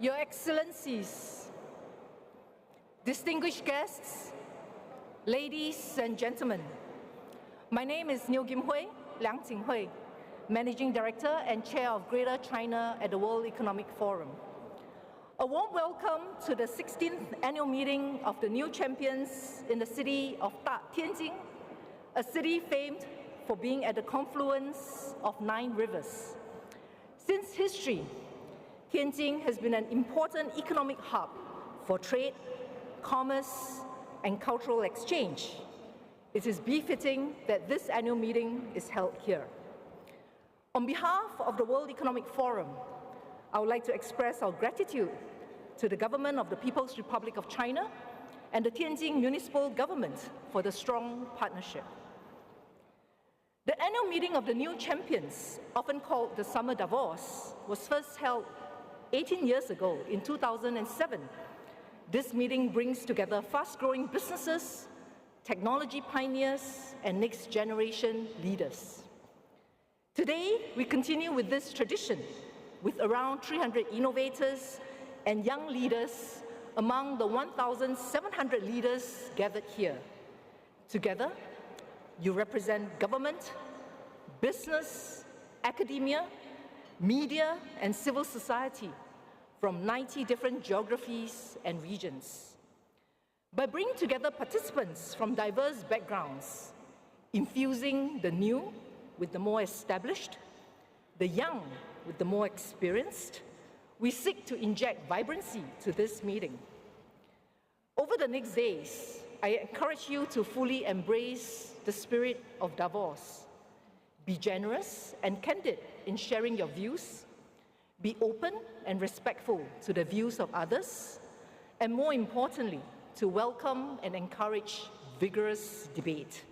Your Excellencies, distinguished guests, ladies and gentlemen, my name is Niu Kim Hui, Liang Jinghui, Managing Director and Chair of Greater China at the World Economic Forum. A warm welcome to the 16th annual meeting of the new champions in the city of Tianjin, a city famed for being at the confluence of 9 rivers. Since history, Tianjin has been an important economic hub for trade, commerce, and cultural exchange. It is befitting that this annual meeting is held here. On behalf of the World Economic Forum, I would like to express our gratitude to the government of the People's Republic of China and the Tianjin municipal government for the strong partnership. The annual meeting of the new champions, often called the Summer Davos, was first held 18 years ago in 2007. This meeting brings together fast-growing businesses, technology pioneers, and next-generation leaders. Today, we continue with this tradition with around 300 innovators and young leaders among the 1,700 leaders gathered here. Together, you represent government, business, academia, media, and civil society from 90 different geographies and regions. By bringing together participants from diverse backgrounds, infusing the new with the more established, the young with the more experienced, we seek to inject vibrancy to this meeting. Over the next days, I encourage you to fully embrace the spirit of Davos. Be generous and candid in sharing your views. Be open and respectful to the views of others. And more importantly, to welcome and encourage vigorous debate.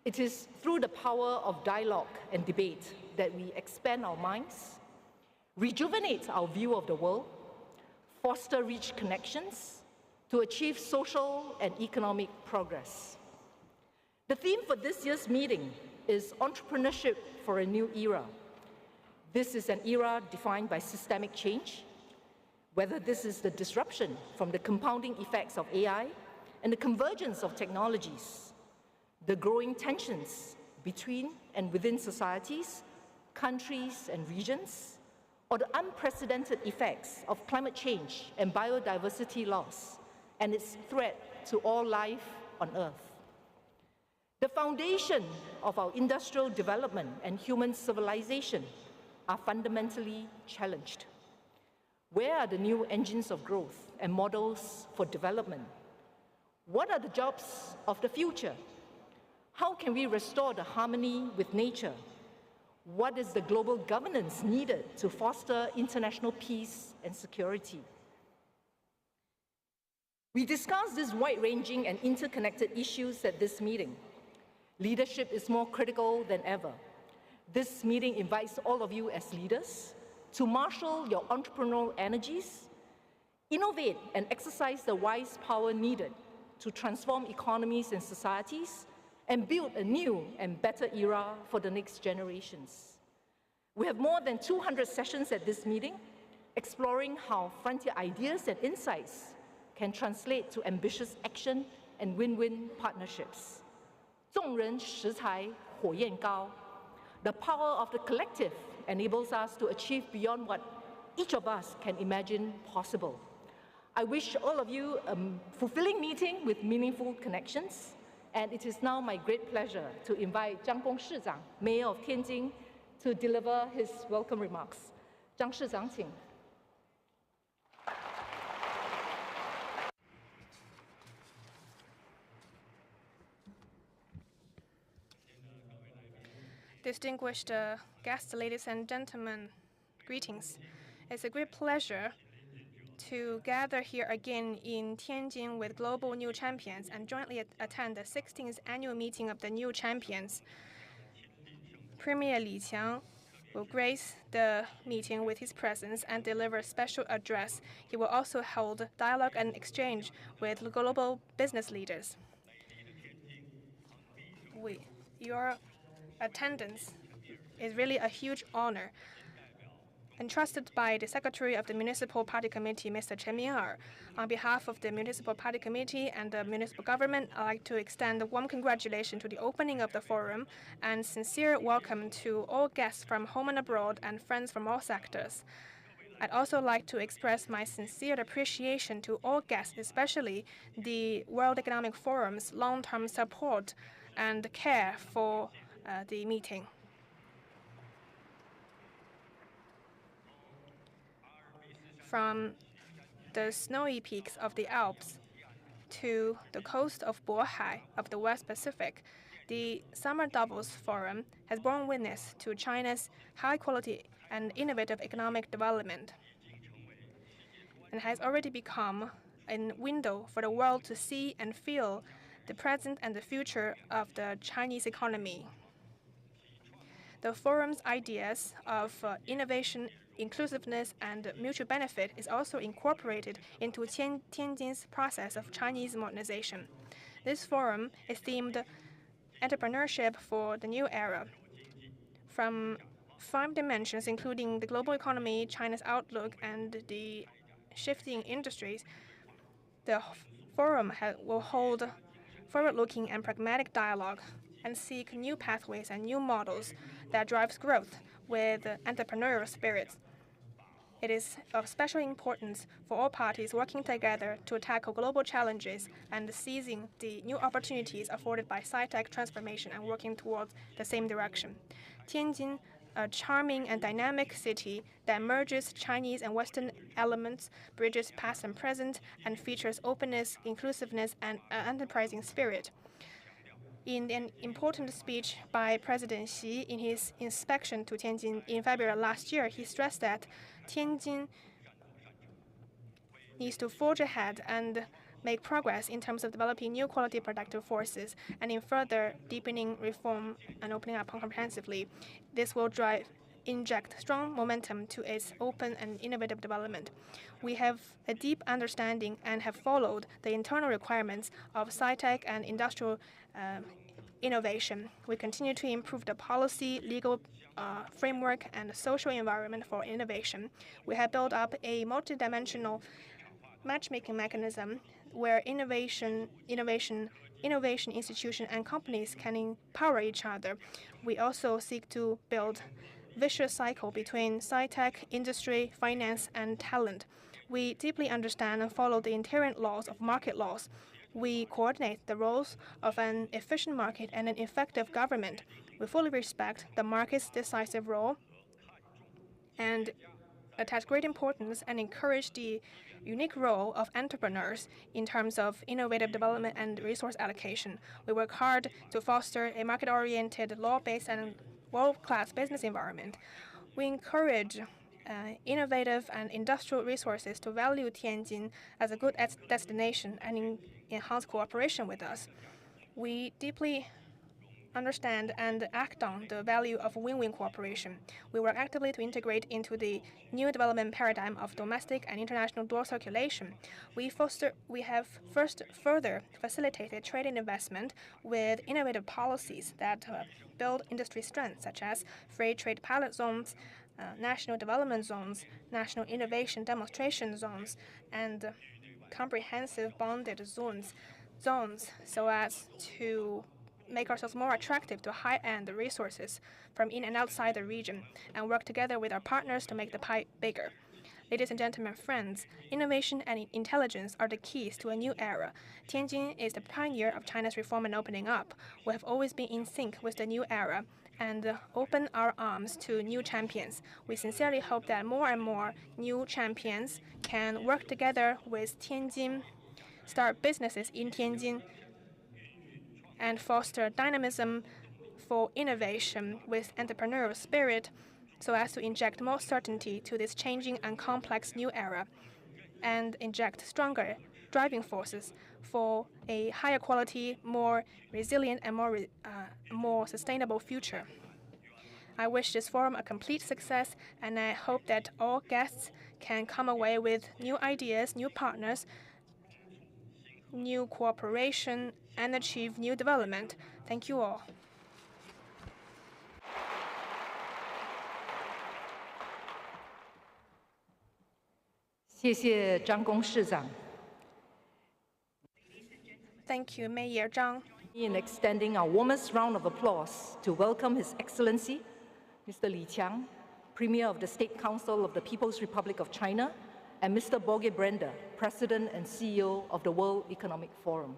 It is through the power of dialogue and debate that we expand our minds, rejuvenate our view of the world, foster rich connections to achieve social and economic progress. The theme for this year's meeting is entrepreneurship for a new era. This is an era defined by systemic change, whether this is the disruption from the compounding effects of AI and the convergence of technologies, the growing tensions between and within societies, countries, and regions, or the unprecedented effects of climate change and biodiversity loss and its threat to all life on Earth. The foundation of our industrial development and human civilization are fundamentally challenged. Where are the new engines of growth and models for development? What are the jobs of the future? How can we restore the harmony with nature? What is the global governance needed to foster international peace and security? We discussed these wide-ranging and interconnected issues at this meeting. Leadership is more critical than ever. This meeting invites all of you as leaders to marshal your entrepreneurial energies, innovate and exercise the wise power needed to transform economies and societies, and build a new and better era for the next generations. We have more than 200 sessions at this meeting, exploring how frontier ideas and insights can translate to ambitious action and win-win partnerships. 众人拾柴火焰高. The power of the collective enables us to achieve beyond what each of us can imagine possible. I wish all of you a fulfilling meeting with meaningful connections, and it is now my great pleasure to invite Zhang Gong Shizang, Mayor of Tianjin, to deliver his welcome remarks. Zhang Shizang, 请. Distinguished guests, ladies and gentlemen, greetings. It's a great pleasure to gather here again in Tianjin with global new champions and jointly attend the 16th annual meeting of the new champions. Premier Li Qiang will grace the meeting with his presence and deliver a special address. He will also hold dialogue and exchange with global business leaders. Your attendance is really a huge honor. entrusted by the Secretary of the Municipal Party Committee, Mr. Chen Ming'er. On behalf of the Municipal Party Committee and the municipal government, I'd like to extend a warm congratulations to the opening of the forum and sincere welcome to all guests from home and abroad and friends from all sectors. I'd also like to express my sincere appreciation to all guests, especially the World Economic Forum's long-term support and care for the meeting. From the snowy peaks of the Alps to the coast of Bohai of the West Pacific, the Summer Davos Forum has borne witness to China's high-quality and innovative economic development and has already become a window for the world to see and feel the present and the future of the Chinese economy. The forum's ideas of innovation, inclusiveness, and mutual benefit is also incorporated into Tianjin's process of Chinese modernization. This forum is themed Entrepreneurship for the New Era. From 5 dimensions, including the global economy, China's outlook, and the shifting industries, the forum will hold forward-looking and pragmatic dialogue and seek new pathways and new models that drives growth with entrepreneurial spirits. It is of special importance for all parties working together to tackle global challenges and seizing the new opportunities afforded by sci-tech transformation and working towards the same direction. Tianjin, a charming and dynamic city that merges Chinese and Western elements, bridges past and present, and features openness, inclusiveness, and enterprising spirit. In an important speech by President Xi in his inspection to Tianjin in February last year, he stressed that Tianjin needs to forge ahead and make progress in terms of developing new quality productive forces and in further deepening reform and opening up comprehensively. This will inject strong momentum to its open and innovative development. We have a deep understanding and have followed the internal requirements of sci-tech and industrial innovation. We continue to improve the policy, legal framework, and social environment for innovation. We have built up a multidimensional matchmaking mechanism where innovation institutions and companies can empower each other. We also seek to build vicious cycle between sci-tech, industry, finance, and talent. We deeply understand and follow the inherent laws of market laws. We coordinate the roles of an efficient market and an effective government. We fully respect the market's decisive role and attach great importance and encourage the unique role of entrepreneurs in terms of innovative development and resource allocation. We work hard to foster a market-oriented, law-based, and world-class business environment. We encourage innovative and industrial resources to value Tianjin as a good destination and enhance cooperation with us. We deeply understand and act on the value of win-win cooperation. We work actively to integrate into the new development paradigm of domestic and international dual circulation. We have further facilitated trade and investment with innovative policies that build industry strength, such as free trade pilot zones, national development zones, national innovation demonstration zones, and comprehensive bonded zones, so as to make ourselves more attractive to high-end resources from in and outside the region, and work together with our partners to make the pie bigger. Ladies and gentlemen, friends, innovation and intelligence are the keys to a new era. Tianjin is the pioneer of China's reform and opening up. We have always been in sync with the new era and open our arms to new champions. We sincerely hope that more and more new champions can work together with Tianjin, start businesses in Tianjin, and foster dynamism for innovation with entrepreneurial spirit so as to inject more certainty to this changing and complex new era and inject stronger driving forces for a higher quality, more resilient, and more sustainable future. I wish this forum a complete success, and I hope that all guests can come away with new ideas, new partners, new cooperation, and achieve new development. Thank you all. 谢谢张公市长 Thank you, Mayor Zhang. in extending our warmest round of applause to welcome His Excellency, Mr. Li Qiang, Premier of the State Council of the People's Republic of China, and Mr. Borge Brender, President and CEO of the World Economic Forum.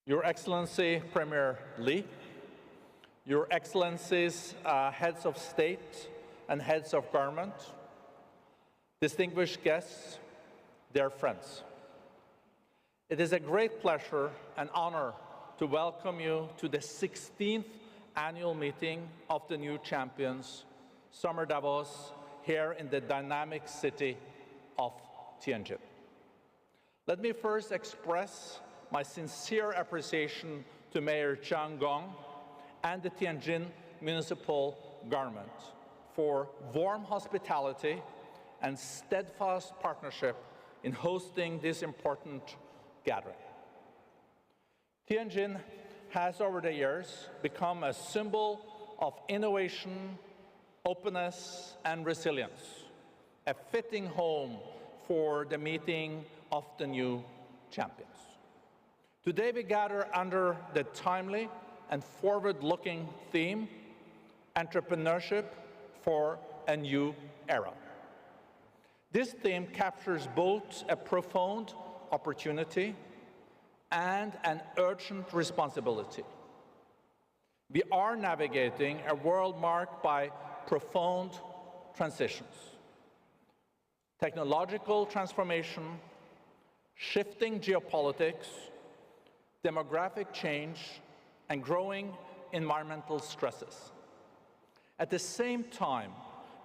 Your Excellency Premier Li, Your Excellencies, heads of state and heads of government, distinguished guests, dear friends. It is a great pleasure and honor to welcome you to the 16th annual meeting of the New Champions, Summer Davos, here in the dynamic city of Tianjin. Let me first express my sincere appreciation to Mayor Zhang Gong and the Tianjin Municipal Government for warm hospitality and steadfast partnership in hosting this important gathering. Tianjin has over the years become a symbol of innovation, openness, and resilience, a fitting home for the meeting of the new champions. Today we gather under the timely and forward-looking theme, Entrepreneurship for a New Era. This theme captures both a profound opportunity and an urgent responsibility. We are navigating a world marked by profound transitions, technological transformation, shifting geopolitics, demographic change, and growing environmental stresses. At the same time,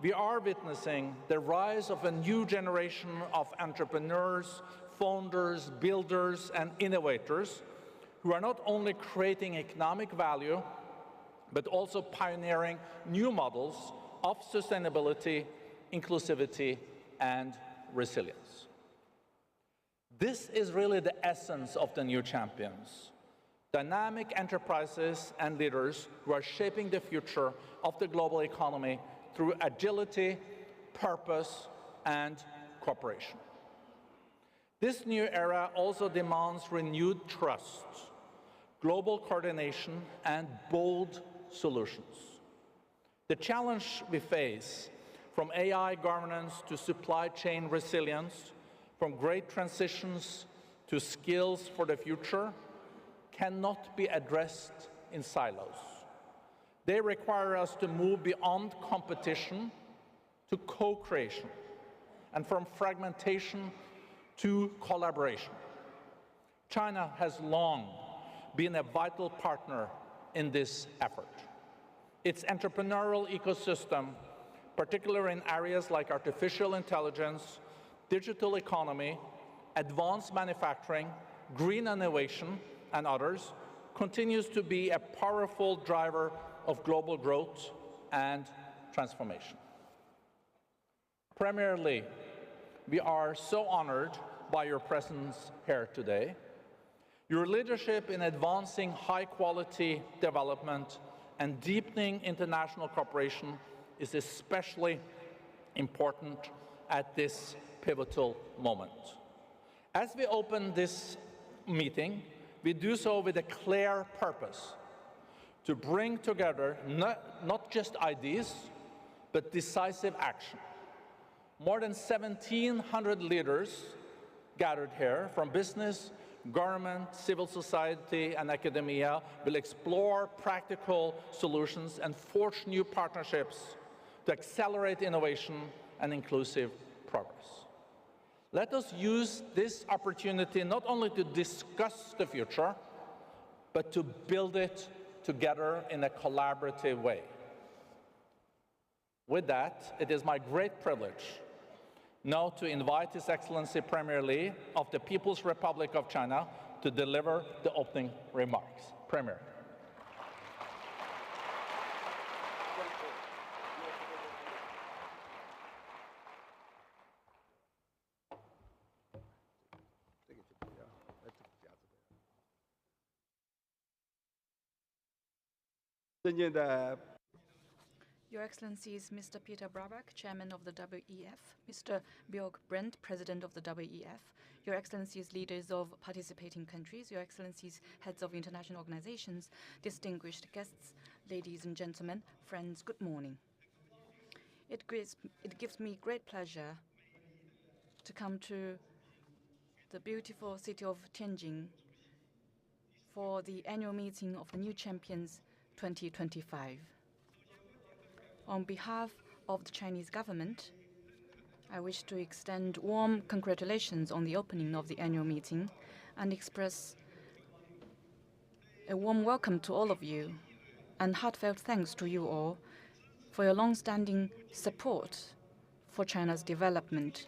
we are witnessing the rise of a new generation of entrepreneurs, founders, builders, and innovators who are not only creating economic value, but also pioneering new models of sustainability, inclusivity, and resilience. This is really the essence of the new champions. Dynamic enterprises and leaders who are shaping the future of the global economy through agility, purpose, and cooperation. This new era also demands renewed trust, global coordination, and bold solutions. The challenge we face, from AI governance to supply chain resilience, from great transitions to skills for the future, cannot be addressed in silos. They require us to move beyond competition to co-creation, and from fragmentation to collaboration. China has long been a vital partner in this effort. Its entrepreneurial ecosystem, particularly in areas like artificial intelligence, digital economy, advanced manufacturing, green innovation, and others, continues to be a powerful driver of global growth and transformation. Premier Li, we are so honored by your presence here today. Your leadership in advancing high-quality development and deepening international cooperation is especially important at this pivotal moment. As we open this meeting, we do so with a clear purpose: to bring together not just ideas, but decisive action. More than 1,700 leaders gathered here from business, government, civil society, and academia will explore practical solutions and forge new partnerships to accelerate innovation and inclusive progress. Let us use this opportunity not only to discuss the future, but to build it together in a collaborative way. With that, it is my great privilege now to invite His Excellency Premier Li of the People's Republic of China to deliver the opening remarks. Premier. Your Excellencies, Mr. Peter Brabeck, Chairman of the WEF, Mr. Björk Brent, President of the WEF, Your Excellencies, leaders of participating countries, Your Excellencies, heads of international organizations, distinguished guests, ladies and gentlemen, friends, good morning. It gives me great pleasure to come to the beautiful city of Tianjin for the annual meeting of the New Champions 2025. On behalf of the Chinese government, I wish to extend warm congratulations on the opening of the annual meeting and express a warm welcome to all of you and heartfelt thanks to you all for your long-standing support for China's development.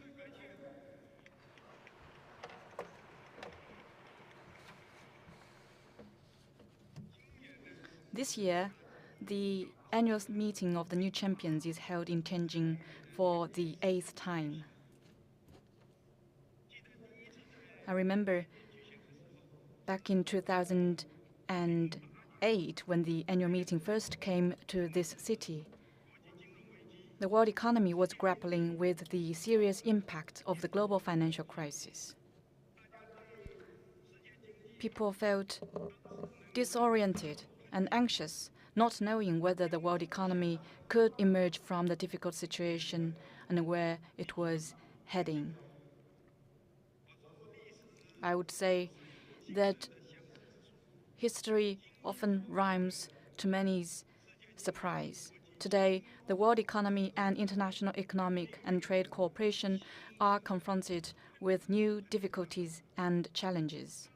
This year, the annual meeting of the New Champions is held in Tianjin for the 8th time. I remember back in 2008, when the annual meeting first came to this city, the world economy was grappling with the serious impact of the global financial crisis. People felt disoriented and anxious, not knowing whether the world economy could emerge from the difficult situation and where it was heading. I would say that history often rhymes to many's surprise. Today, the world economy and international economic and trade cooperation are confronted with new difficulties and challenges.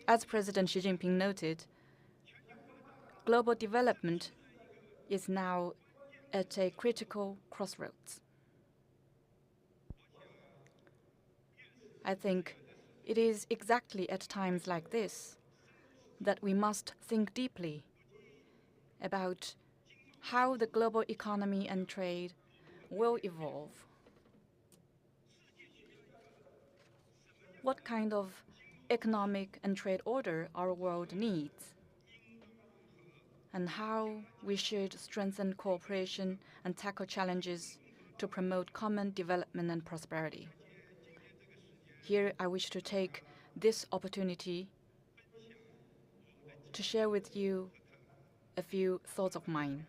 As President Xi Jinping noted, global development is now at a critical crossroads. I think it is exactly at times like this that we must think deeply about how the global economy and trade will evolve. What kind of economic and trade order our world needs, and how we should strengthen cooperation and tackle challenges to promote common development and prosperity. Here, I wish to take this opportunity to share with you a few thoughts of mine.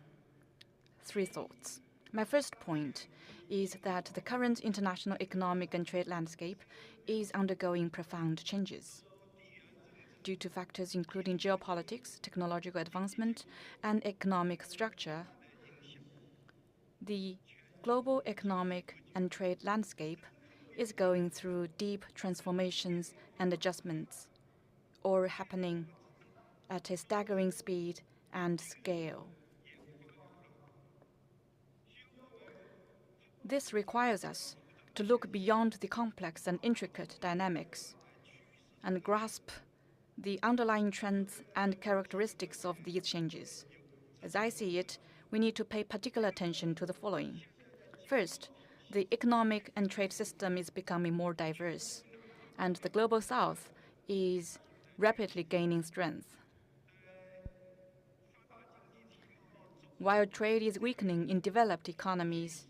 3 thoughts. My first point is that the current international economic and trade landscape is undergoing profound changes due to factors including geopolitics, technological advancement, and economic structure. The global economic and trade landscape is going through deep transformations and adjustments, or happening at a staggering speed and scale. This requires us to look beyond the complex and intricate dynamics and grasp the underlying trends and characteristics of these changes. As I see it, we need to pay particular attention to the following. First, the economic and trade system is becoming more diverse, and the Global South is rapidly gaining strength. While trade is weakening in developed economies,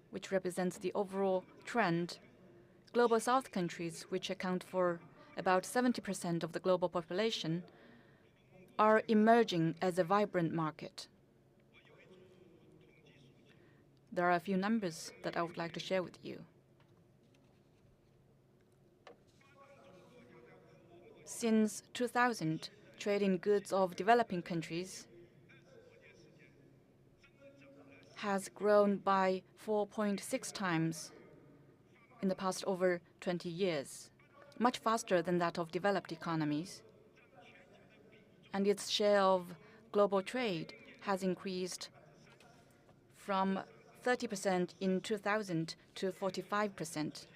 which represents the overall trend, Global South countries, which account for about 70% of the global population, are emerging as a vibrant market. There are a few numbers that I would like to share with you. Since 2000, trade in goods of developing countries has grown by 4.6 times in the past over 20 years, much faster than that of developed economies. And its share of global trade has increased from 30% in 2000 to 45%.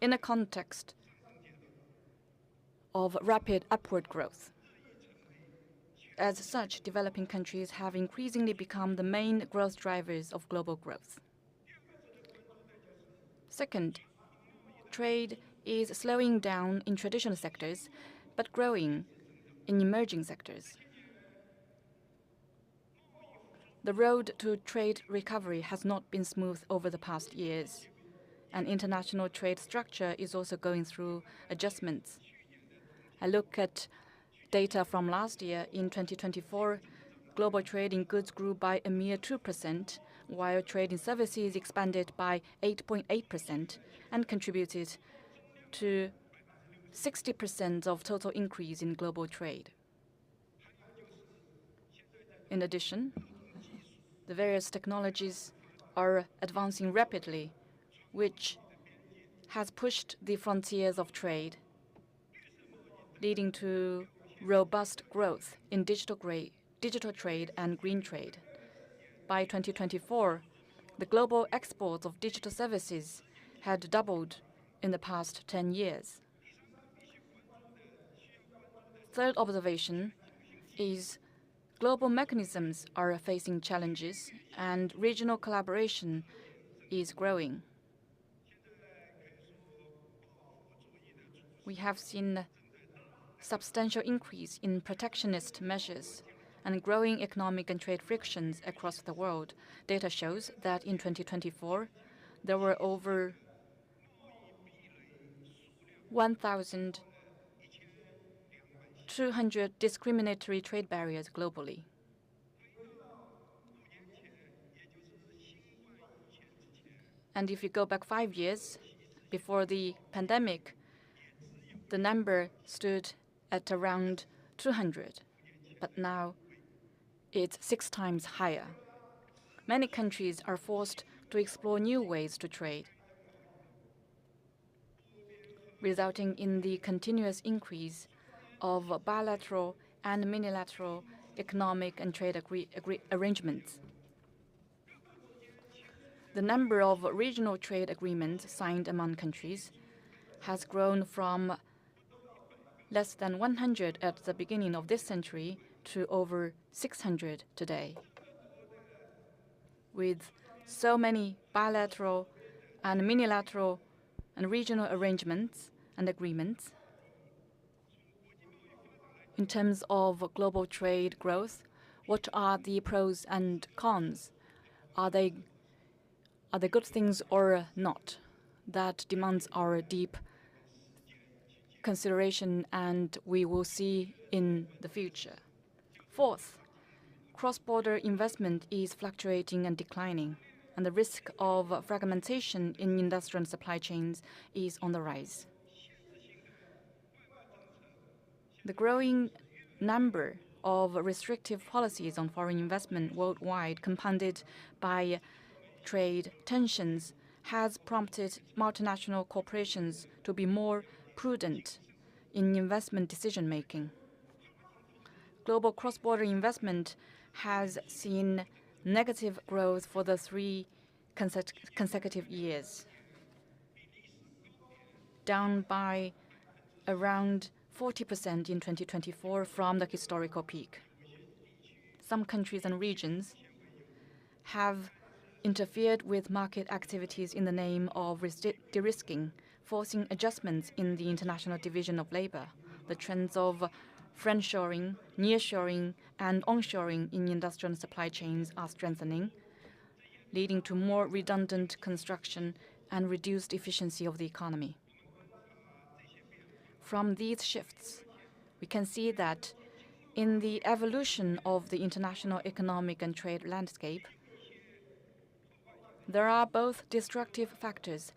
In a context of rapid upward growth. As such, developing countries have increasingly become the main growth drivers of global growth. Second, trade is slowing down in traditional sectors, but growing in emerging sectors. The road to trade recovery has not been smooth over the past years, and international trade structure is also going through adjustments. I look at data from last year. In 2024, global trade in goods grew by a mere 2%, while trade in services expanded by 8.8% and contributed to 60% of total increase in global trade. In addition, the various technologies are advancing rapidly, which has pushed the frontiers of trade, leading to robust growth in digital trade and green trade. By 2024, the global exports of digital services had doubled in the past 10 years. Third observation is global mechanisms are facing challenges and regional collaboration is growing. We have seen substantial increase in protectionist measures and growing economic and trade frictions across the world. Data shows that in 2024, there were over 1,200 discriminatory trade barriers globally. And if you go back 5 years, before the pandemic, the number stood at around 200, but now it's 6 times higher. Many countries are forced to explore new ways to trade, resulting in the continuous increase of bilateral and unilateral economic and trade arrangements. The number of regional trade agreements signed among countries has grown from less than 100 at the beginning of this century to over 600 today. With so many bilateral and unilateral and regional arrangements and agreements, in terms of global trade growth, what are the pros and cons? Are they good things or not? That demands our deep consideration, and we will see in the future. Fourth, cross-border investment is fluctuating and declining, and the risk of fragmentation in industrial supply chains is on the rise. The growing number of restrictive policies on foreign investment worldwide, compounded by trade tensions, has prompted multinational corporations to be more prudent in investment decision-making. Global cross-border investment has seen negative growth for the 3 consecutive years, down by around 40% in 2024 from the historical peak. Some countries and regions have interfered with market activities in the name of de-risking, forcing adjustments in the international division of labor. The trends of friendshoring, nearshoring, and onshoring in industrial supply chains are strengthening, leading to more redundant construction and reduced efficiency of the economy. From these shifts, we can see that in the evolution of the international economic and trade landscape, there are both destructive factors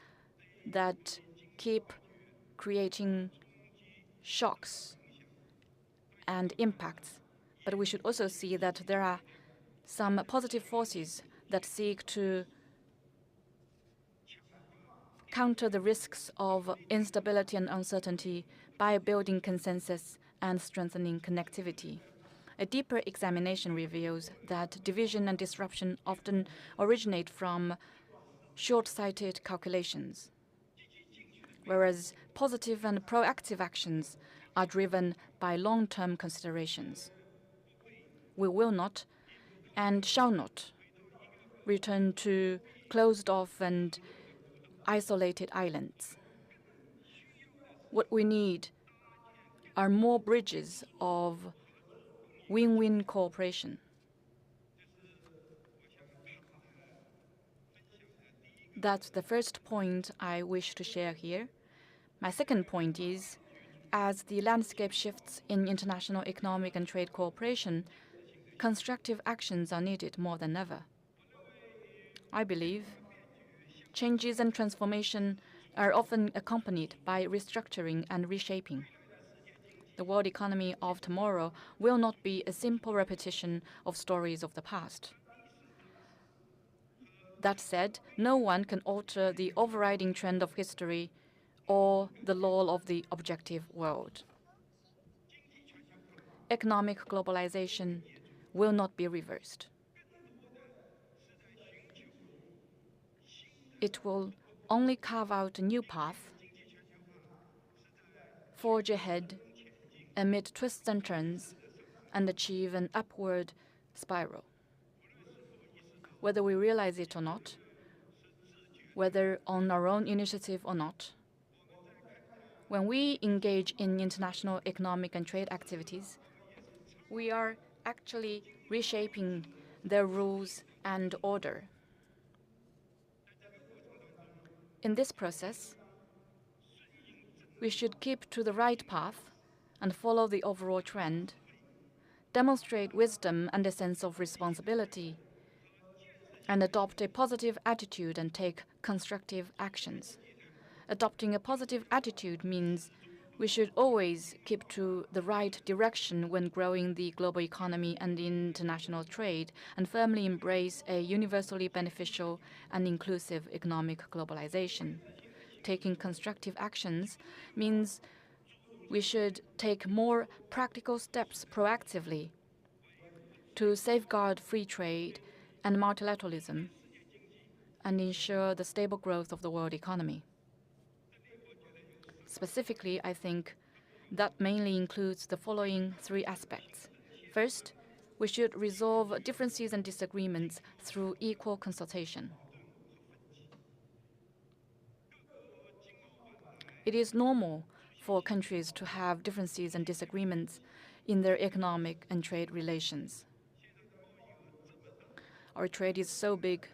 that keep creating shocks and impacts, but we should also see that there are some positive forces that seek to counter the risks of instability and uncertainty by building consensus and strengthening connectivity. A deeper examination reveals that division and disruption often originate from short-sighted calculations, whereas positive and proactive actions are driven by long-term considerations. We will not and shall not return to closed-off and isolated islands. What we need are more bridges of win-win cooperation. That's the first point I wish to share here. My second point is, as the landscape shifts in international economic and trade cooperation, constructive actions are needed more than ever. I believe changes and transformation are often accompanied by restructuring and reshaping. The world economy of tomorrow will not be a simple repetition of stories of the past. That said, no one can alter the overriding trend of history or the law of the objective world. Economic globalization will not be reversed. It will only carve out a new path, forge ahead amid twists and turns, and achieve an upward spiral. Whether we realize it or not, whether on our own initiative or not, when we engage in international economic and trade activities, we are actually reshaping their rules and order. In this process, we should keep to the right path and follow the overall trend, demonstrate wisdom and a sense of responsibility, and adopt a positive attitude and take constructive actions. Adopting a positive attitude means we should always keep to the right direction when growing the global economy and international trade, and firmly embrace a universally beneficial and inclusive economic globalization. Taking constructive actions means we should take more practical steps proactively to safeguard free trade and multilateralism and ensure the stable growth of the world economy. Specifically, I think that mainly includes the following three aspects. First, we should resolve differences and disagreements through equal consultation. It is normal for countries to have differences and disagreements in their economic and trade relations. Our trade is so big,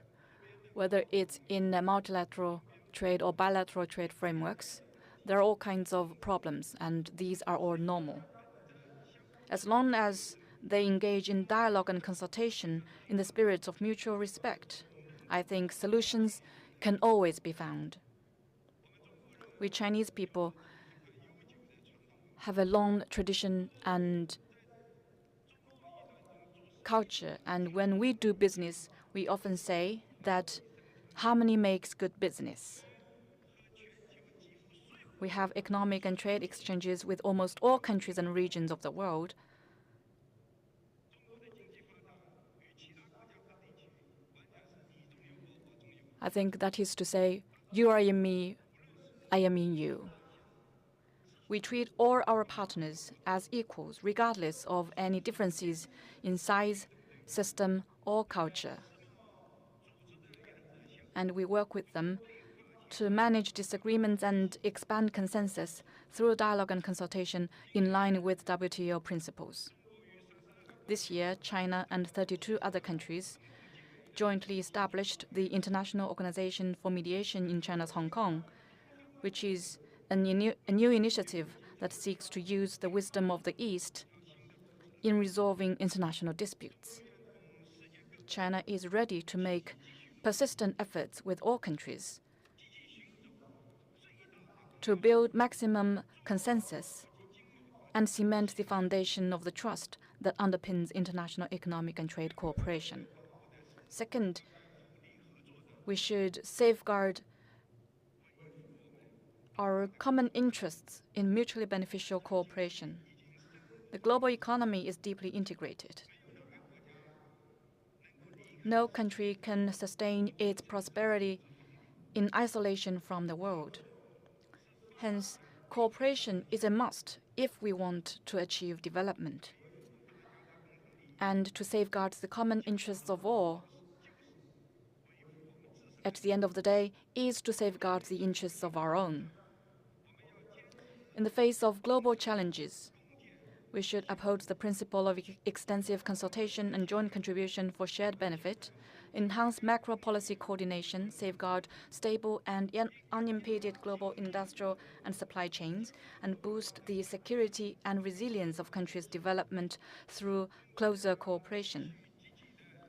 whether it's in multilateral trade or bilateral trade frameworks, there are all kinds of problems, and these are all normal. As long as they engage in dialogue and consultation in the spirit of mutual respect, I think solutions can always be found. We Chinese people have a long tradition and culture, and when we do business, we often say that harmony makes good business. We have economic and trade exchanges with almost all countries and regions of the world. I think that is to say, you are in me, I am in you. We treat all our partners as equals, regardless of any differences in size, system, or culture. And we work with them to manage disagreements and expand consensus through dialogue and consultation in line with WTO principles. This year, China and 32 other countries jointly established the International Organization for Mediation in China's Hong Kong, which is a new initiative that seeks to use the wisdom of the East in resolving international disputes. China is ready to make persistent efforts with all countries to build maximum consensus and cement the foundation of the trust that underpins international economic and trade cooperation. Second, we should safeguard our common interests in mutually beneficial cooperation. The global economy is deeply integrated. No country can sustain its prosperity in isolation from the world. Hence, cooperation is a must if we want to achieve development. And to safeguard the common interests of all, at the end of the day, is to safeguard the interests of our own. In the face of global challenges, we should uphold the principle of extensive consultation and joint contribution for shared benefit, enhance macro policy coordination, safeguard stable and unimpeded global industrial and supply chains, and boost the security and resilience of countries' development through closer cooperation.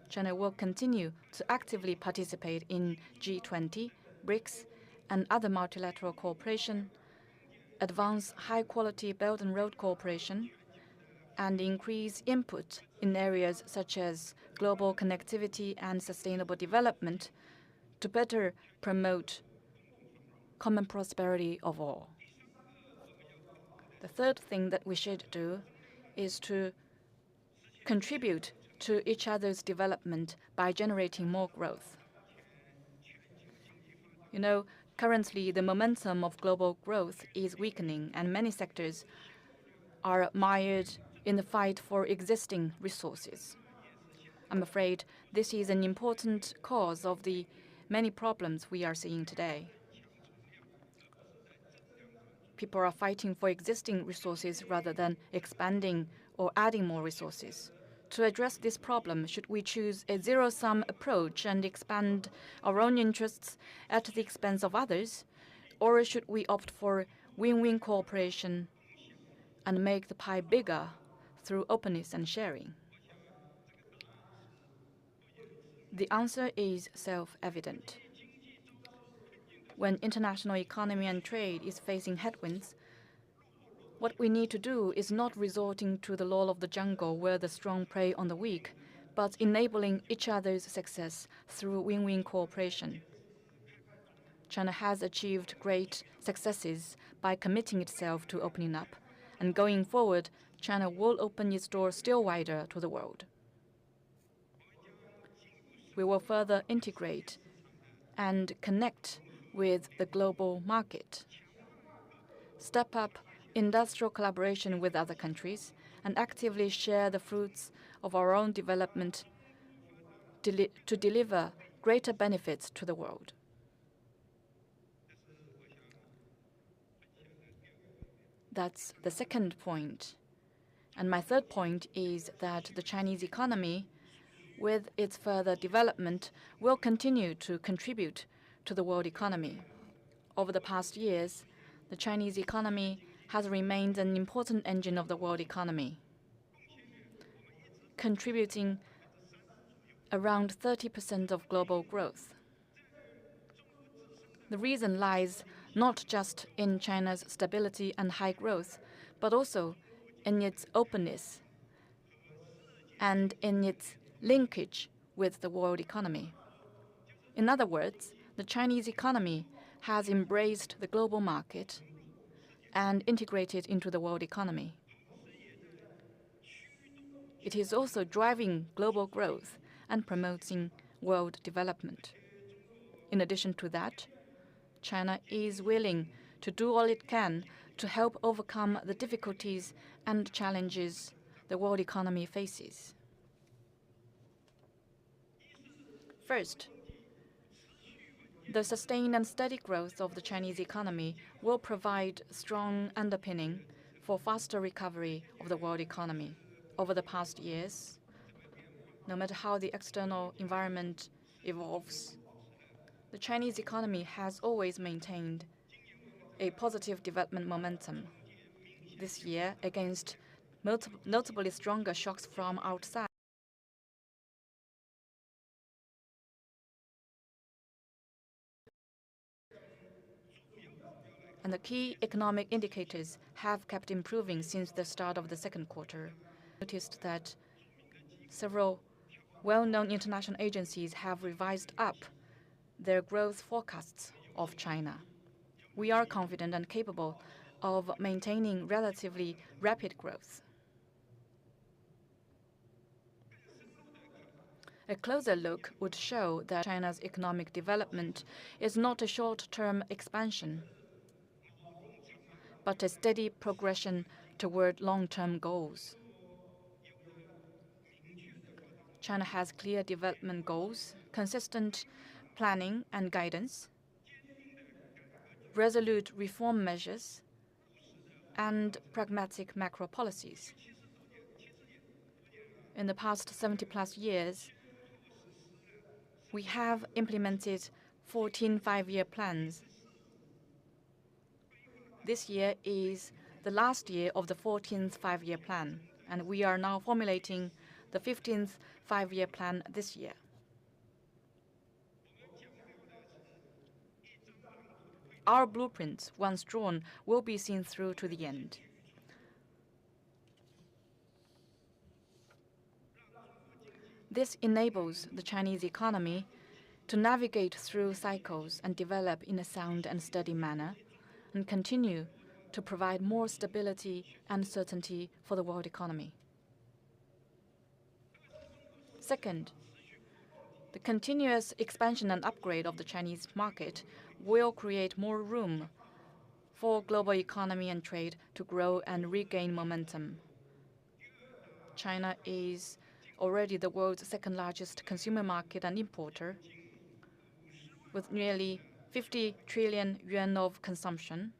China will continue to actively participate in G20, BRICS, and other multilateral cooperation, advance high-quality Belt and Road cooperation, and increase input in areas such as global connectivity and sustainable development to better promote common prosperity of all. The third thing that we should do is to contribute to each other's development by generating more growth. You know, currently the momentum of global growth is weakening, and many sectors are mired in the fight for existing resources. I'm afraid this is an important cause of the many problems we are seeing today. People are fighting for existing resources rather than expanding or adding more resources. To address this problem, should we choose a zero-sum approach and expand our own interests at the expense of others, or should we opt for win-win cooperation and make the pie bigger through openness and sharing? The answer is self-evident. When international economy and trade is facing headwinds, what we need to do is not resorting to the law of the jungle where the strong prey on the weak, but enabling each other's success through win-win cooperation. China has achieved great successes by committing itself to opening up, and going forward, China will open its door still wider to the world. We will further integrate and connect with the global market, step up industrial collaboration with other countries, and actively share the fruits of our own development to deliver greater benefits to the world. That's the second point. And my third point is that the Chinese economy, with its further development, will continue to contribute to the world economy. Over the past years, the Chinese economy has remained an important engine of the world economy, contributing around 30% of global growth. The reason lies not just in China's stability and high growth, but also in its openness and in its linkage with the world economy. In other words, the Chinese economy has embraced the global market and integrated into the world economy. It is also driving global growth and promoting world development. In addition to that, China is willing to do all it can to help overcome the difficulties and challenges the world economy faces. First, the sustained and steady growth of the Chinese economy will provide strong underpinning for faster recovery of the world economy. Over the past years, no matter how the external environment evolves, the Chinese economy has always maintained a positive development momentum. This year, against notably stronger shocks from outside, and the key economic indicators have kept improving since the start of the second quarter. Noticed that several well-known international agencies have revised up their growth forecasts of China. we are confident and capable of maintaining relatively rapid growth. A closer look would show that China's economic development is not a short-term expansion, but a steady progression toward long-term goals. China has clear development goals, consistent planning and guidance, resolute reform measures, and pragmatic macro policies. In the past 70-plus years, we have implemented 14 five-year plans. This year is the last year of the 14th five-year plan, and we are now formulating the 15th five-year plan this year. Our blueprints, once drawn, will be seen through to the end. This enables the Chinese economy to navigate through cycles and develop in a sound and steady manner, and continue to provide more stability and certainty for the world economy. Second, the continuous expansion and upgrade of the Chinese market will create more room for global economy and trade to grow and regain momentum. China is already the world's second-largest consumer market and importer, with nearly 50 trillion yuan of consumption,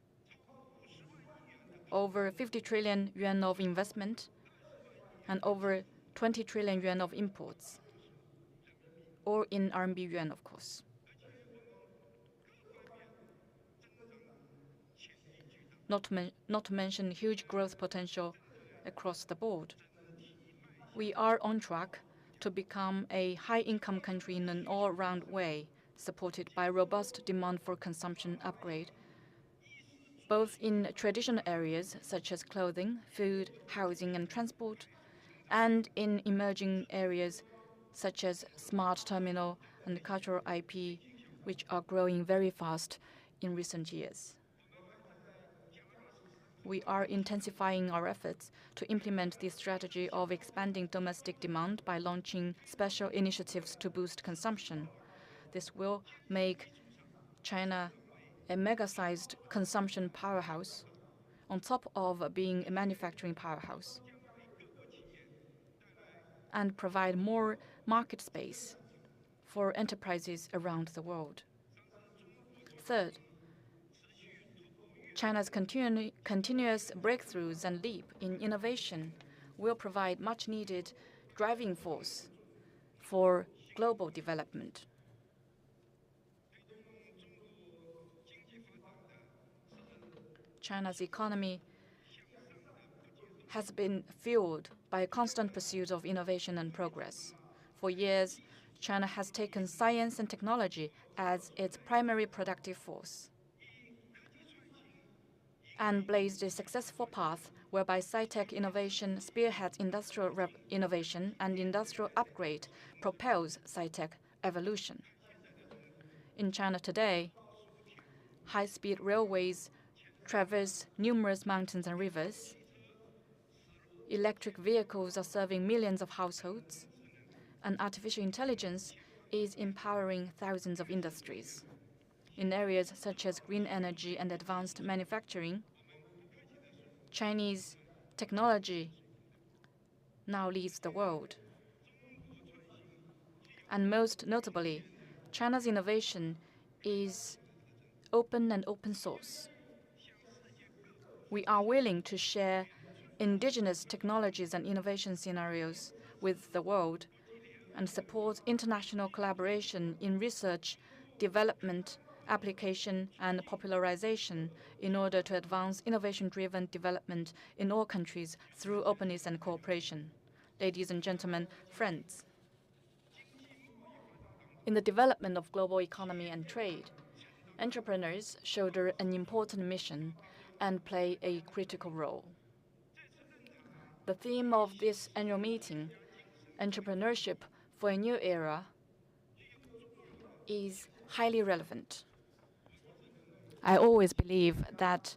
over 50 trillion yuan of investment, and over 20 trillion yuan of imports, or in RMB yuan, of course. Not to mention huge growth potential across the board. We are on track to become a high-income country in an all-round way, supported by robust demand for consumption upgrade, both in traditional areas such as clothing, food, housing, and transport, and in emerging areas such as smart terminal and cultural IP, which are growing very fast in recent years. We are intensifying our efforts to implement the strategy of expanding domestic demand by launching special initiatives to boost consumption. This will make China a mega-sized consumption powerhouse on top of being a manufacturing powerhouse, and provide more market space for enterprises around the world. Third, China's continuous breakthroughs and leap in innovation will provide much-needed driving force for global development. China's economy has been fueled by a constant pursuit of innovation and progress. For years, China has taken science and technology as its primary productive force and blazed a successful path whereby sci-tech innovation spearheads industrial innovation and industrial upgrade propels sci-tech evolution. In China today, high-speed railways traverse numerous mountains and rivers. Electric vehicles are serving millions of households, and artificial intelligence is empowering thousands of industries. In areas such as green energy and advanced manufacturing, Chinese technology now leads the world. And most notably, China's innovation is open and open source. We are willing to share indigenous technologies and innovation scenarios with the world and support international collaboration in research, development, application, and popularization in order to advance innovation-driven development in all countries through openness and cooperation. Ladies and gentlemen, friends, in the development of global economy and trade, entrepreneurs shoulder an important mission and play a critical role. The theme of this annual meeting, Entrepreneurship for a New Era, is highly relevant. I always believe that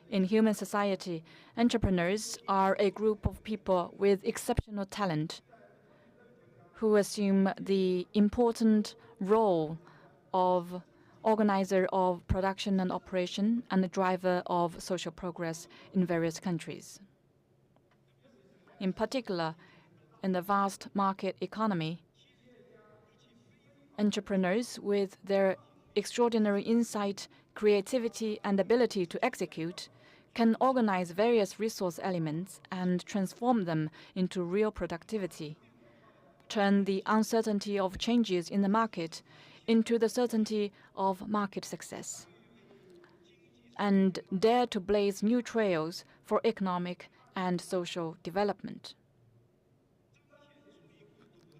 in human society, entrepreneurs are a group of people with exceptional talent who assume the important role of organizer of production and operation and a driver of social progress in various countries. In particular, in the vast market economy, entrepreneurs with their extraordinary insight, creativity, and ability to execute can organize various resource elements and transform them into real productivity, turn the uncertainty of changes in the market into the certainty of market success, and dare to blaze new trails for economic and social development.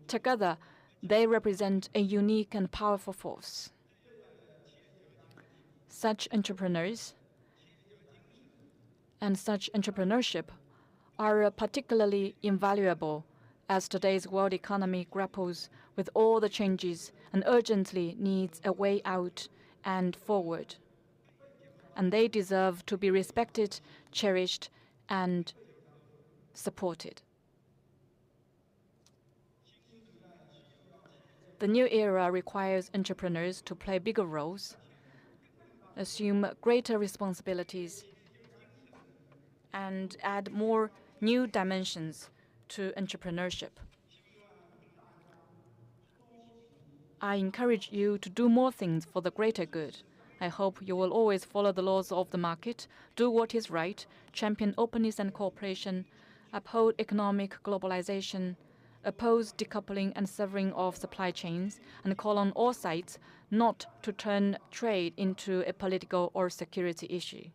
Together, they represent a unique and powerful force. Such entrepreneurs and such entrepreneurship are particularly invaluable as today's world economy grapples with all the changes and urgently needs a way out and forward. And they deserve to be respected, cherished, and supported. The new era requires entrepreneurs to play bigger roles, assume greater responsibilities, and add more new dimensions to entrepreneurship. I encourage you to do more things for the greater good. I hope you will always follow the laws of the market, do what is right, champion openness and cooperation, uphold economic globalization, oppose decoupling and severing of supply chains, and call on all sides not to turn trade into a political or security issue.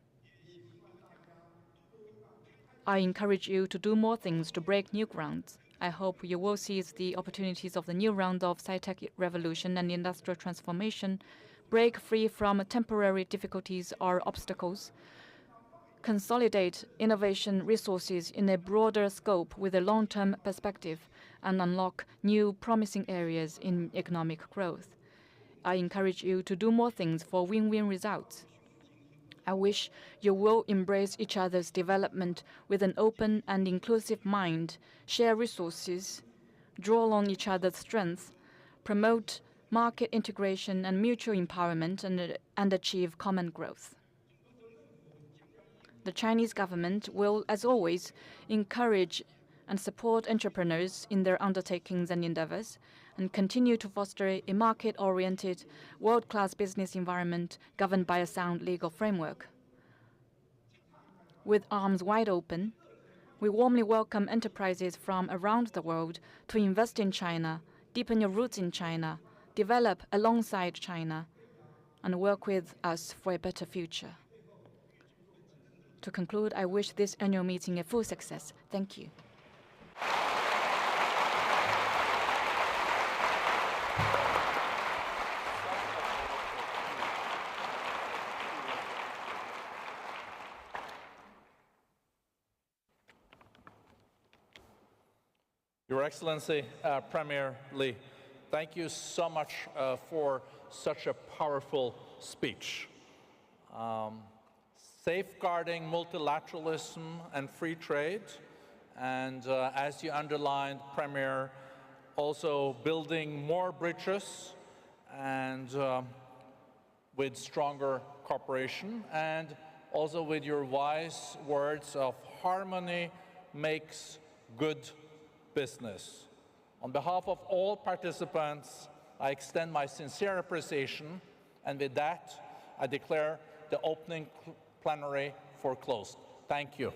I encourage you to do more things to break new grounds. I hope you will seize the opportunities of the new round of sci-tech revolution and industrial transformation, break free from temporary difficulties or obstacles, consolidate innovation resources in a broader scope with a long-term perspective, and unlock new promising areas in economic growth. I encourage you to do more things for win-win results. I wish you will embrace each other's development with an open and inclusive mind, share resources, draw on each other's strengths, promote market integration and mutual empowerment, and achieve common growth. The Chinese government will, as always, encourage and support entrepreneurs in their undertakings and endeavors, and continue to foster a market-oriented, world-class business environment governed by a sound legal framework. With arms wide open, we warmly welcome enterprises from around the world to invest in China, deepen your roots in China, develop alongside China, and work with us for a better future. To conclude, I wish this annual meeting a full success. Thank you. Your Excellency, Premier Li, thank you so much for such a powerful speech. Safeguarding multilateralism and free trade, and as you underlined, Premier, also building more bridges and with stronger cooperation, and also with your wise words of harmony makes good business. On behalf of all participants, I extend my sincere appreciation, and with that, I declare the opening plenary for closed. Thank you.